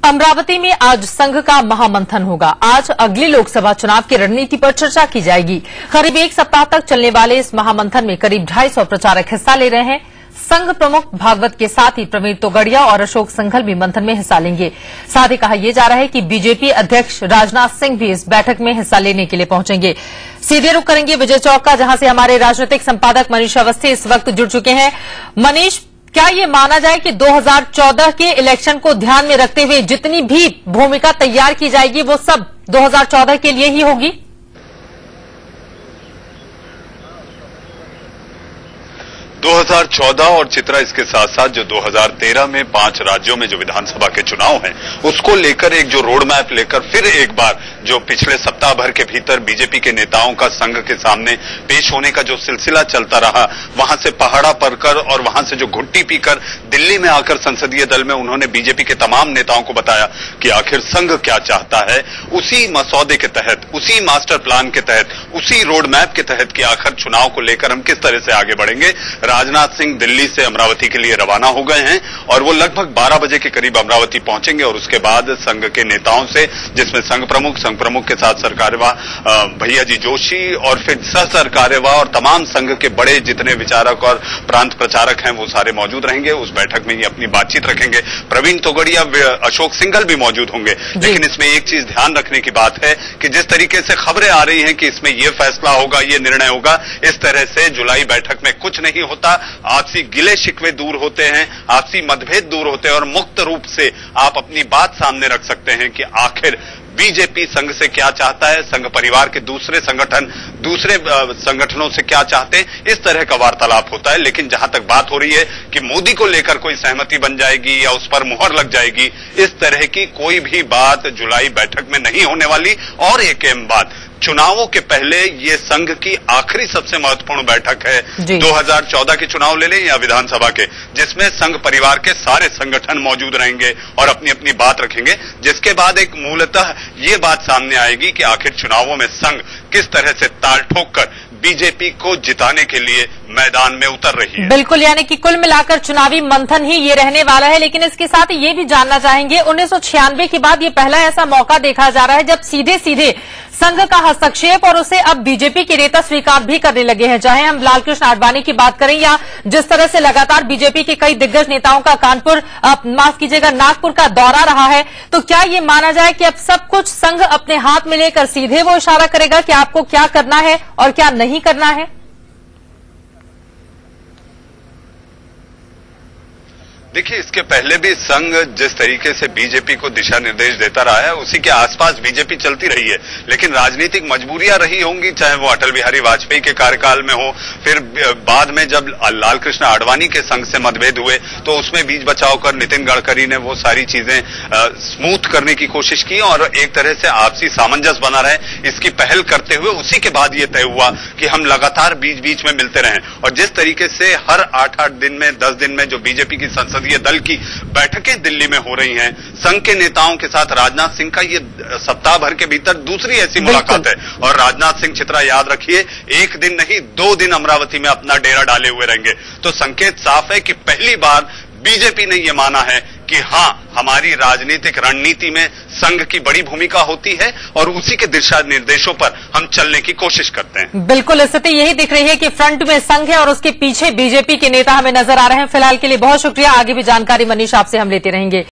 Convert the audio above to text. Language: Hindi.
अमरावती में आज संघ का महामंथन होगा। आज अगले लोकसभा चुनाव की रणनीति पर चर्चा की जाएगी। करीब एक सप्ताह तक चलने वाले इस महामंथन में करीब 250 प्रचारक हिस्सा ले रहे हैं। संघ प्रमुख भागवत के साथ ही प्रवीण तोगड़िया और अशोक सिंघल भी मंथन में हिस्सा लेंगे। साथ ही कहा यह जा रहा है कि बीजेपी अध्यक्ष राजनाथ सिंह भी इस बैठक में हिस्सा लेने के लिए पहुंचेंगे। सीधे रुख करेंगे विजय चौक का, जहां से हमारे राजनीतिक संपादक मनीष अवस्थी इस वक्त जुड़ चुके हैं। मनीष, क्या ये माना जाए कि 2014 के इलेक्शन को ध्यान में रखते हुए जितनी भी भूमिका तैयार की जाएगी वो सब 2014 के लिए ही होगी? 2014 और चित्रा इसके साथ साथ जो 2013 में 5 राज्यों में जो विधानसभा के चुनाव हैं उसको लेकर एक जो रोड मैप लेकर फिर एक बार जो पिछले सप्ताह भर के भीतर बीजेपी के नेताओं का संघ के सामने पेश होने का जो सिलसिला चलता रहा, वहां से पहाड़ा पड़कर और वहां से जो घुट्टी पीकर दिल्ली में आकर संसदीय दल में उन्होंने बीजेपी के तमाम नेताओं को बताया कि आखिर संघ क्या चाहता है। उसी मसौदे के तहत, उसी मास्टर प्लान के तहत, उसी रोड मैप के तहत कि आखिर चुनाव को लेकर हम किस तरह से आगे बढ़ेंगे, राजनाथ सिंह दिल्ली से अमरावती के लिए रवाना हो गए हैं और वो लगभग 12 बजे के करीब अमरावती पहुंचेंगे और उसके बाद संघ के नेताओं से, जिसमें संघ प्रमुख के साथ सरकार्यवाह भैया जी जोशी और फिर सह सरकार्यवाह और तमाम संघ के बड़े जितने विचारक और प्रांत प्रचारक हैं वो सारे मौजूद रहेंगे। उस बैठक में ही अपनी बातचीत रखेंगे। प्रवीण तोगड़िया, अशोक सिंघल भी मौजूद होंगे। लेकिन इसमें एक चीज ध्यान रखने की बात है कि जिस तरीके से खबरें आ रही हैं कि इसमें यह फैसला होगा, ये निर्णय होगा, इस तरह से जुलाई बैठक में कुछ नहीं होता। आपसी गिले शिकवे दूर होते हैं, आपसी मतभेद दूर होते हैं और मुक्त रूप से आप अपनी बात सामने रख सकते हैं कि आखिर बीजेपी संघ से क्या चाहता है, संघ परिवार के दूसरे संगठनों से क्या चाहते हैं, इस तरह का वार्तालाप होता है। लेकिन जहां तक बात हो रही है कि मोदी को लेकर कोई सहमति बन जाएगी या उस पर मुहर लग जाएगी, इस तरह की कोई भी बात जुलाई बैठक में नहीं होने वाली। और एक अहम बात, चुनावों के पहले ये संघ की आखिरी सबसे महत्वपूर्ण बैठक है। 2014 के चुनाव ले लें या विधानसभा के, जिसमें संघ परिवार के सारे संगठन मौजूद रहेंगे और अपनी अपनी बात रखेंगे, जिसके बाद एक मूलतः ये बात सामने आएगी कि आखिर चुनावों में संघ किस तरह से ताल ठोककर बीजेपी को जिताने के लिए मैदान में उतर रही है। बिल्कुल, यानी कि कुल मिलाकर चुनावी मंथन ही ये रहने वाला है। लेकिन इसके साथ ये भी जानना चाहेंगे, 1996 के बाद ये पहला ऐसा मौका देखा जा रहा है जब सीधे सीधे संघ का हस्तक्षेप और उसे अब बीजेपी के नेता स्वीकार भी करने लगे हैं। चाहे हम लालकृष्ण आडवाणी की बात करें या जिस तरह से लगातार बीजेपी के कई दिग्गज नेताओं का नागपुर का दौरा रहा है, तो क्या ये माना जाए कि अब सब कुछ संघ अपने हाथ में लेकर सीधे वो इशारा करेगा कि आपको क्या करना है और क्या नहीं करना है? देखिए, इसके पहले भी संघ जिस तरीके से बीजेपी को दिशा निर्देश देता रहा है उसी के आसपास बीजेपी चलती रही है। लेकिन राजनीतिक मजबूरियां रही होंगी, चाहे वो अटल बिहारी वाजपेयी के कार्यकाल में हो, फिर बाद में जब लालकृष्ण आडवाणी के संघ से मतभेद हुए तो उसमें बीच बचाव कर नितिन गडकरी ने वो सारी चीजें स्मूथ करने की कोशिश की और एक तरह से आपसी सामंजस्य बना रहे, इसकी पहल करते हुए उसी के बाद ये तय हुआ कि हम लगातार बीच बीच में मिलते रहें। और जिस तरीके से हर 8-8 दिन में, 10 दिन में जो बीजेपी की संसदीय दल की बैठकें दिल्ली में हो रही हैं, संघ के नेताओं के साथ राजनाथ सिंह का ये सप्ताह भर के भीतर दूसरी ऐसी मुलाकात है। और राजनाथ सिंह, चित्रा, याद रखिए, एक दिन नहीं 2 दिन अमरावती में अपना डेरा डाले हुए रहेंगे। तो संकेत साफ है कि पहली बार बीजेपी ने यह माना है कि हां, हमारी राजनीतिक रणनीति में संघ की बड़ी भूमिका होती है और उसी के दिशा निर्देशों पर हम चलने की कोशिश करते हैं। बिल्कुल, स्थिति यही दिख रही है कि फ्रंट में संघ है और उसके पीछे बीजेपी के नेता हमें नजर आ रहे हैं। फिलहाल के लिए बहुत शुक्रिया। आगे भी जानकारी मनीष आपसे हम लेते रहेंगे।